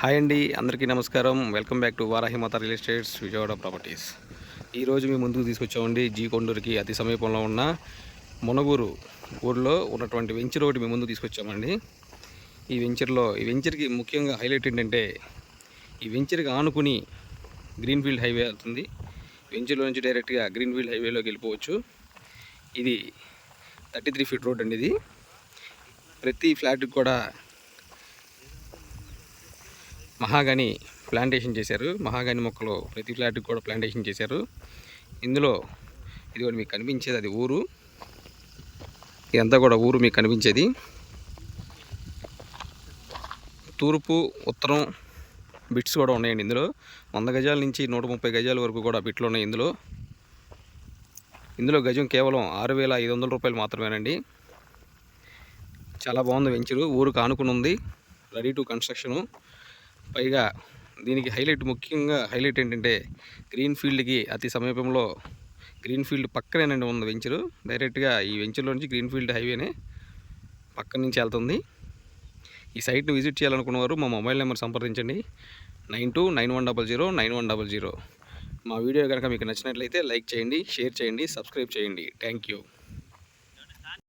Hi అండి, అందరికీ నమస్కారం. Welcome back to Varahi Mata real estates Vijayawada properties. ఈరోజు మీ ముందుకు తీసుకొచ్చామండి జీ కొండూరుకి అతి సమీపంలో ఉన్న మునగూరు ఊరిలో ఉన్నటువంటి వెంచర్ ఒకటి మీ ముందు తీసుకొచ్చామండి. ఈ వెంచర్కి ముఖ్యంగా హైలైట్ ఏంటంటే ఈ వెంచర్కి ఆనుకుని గ్రీన్ఫీల్డ్ హైవే వెళ్తుంది. వెంచర్లో నుంచి డైరెక్ట్గా గ్రీన్ఫీల్డ్ హైవేలోకి వెళ్ళిపోవచ్చు. ఇది 33 ఫీట్ రోడ్ అండి. ఇది ప్రతి ఫ్లాట్కి కూడా మహాగని ప్లాంటేషన్ చేశారు. మహాగని మొక్కలు ప్రతి ఫ్లాట్కి కూడా ప్లాంటేషన్ చేశారు. ఇందులో ఇది కూడా మీకు కనిపించేది అది ఊరు. ఇదంతా కూడా ఊరు మీకు కనిపించేది. తూర్పు ఉత్తరం బిట్స్ కూడా ఉన్నాయండి. ఇందులో 100 గజాల నుంచి 130 గజాల వరకు కూడా బిట్లు ఉన్నాయి. ఇందులో గజం కేవలం 6,500 రూపాయలు మాత్రమేనండి. చాలా బాగుంది వెంచరు. ఊరుకు ఆనుకుని ఉంది, రెడీ టు కన్స్ట్రక్షను. పైగా దీనికి ముఖ్యంగా హైలైట్ ఏంటంటే గ్రీన్ఫీల్డ్కి అతి సమీపంలో గ్రీన్ఫీల్డ్ పక్కనేనండి ఉంది వెంచరు. డైరెక్ట్గా ఈ వెంచర్లో నుంచి గ్రీన్ఫీల్డ్ హైవేనే పక్కన నుంచి వెళ్తుంది. ఈ సైట్ను విజిట్ చేయాలనుకున్నవారు మా మొబైల్ నెంబర్ సంప్రదించండి 9291009100. మా వీడియో కనుక మీకు నచ్చినట్లయితే లైక్ చేయండి, షేర్ చేయండి, సబ్స్క్రైబ్ చేయండి. Thank you.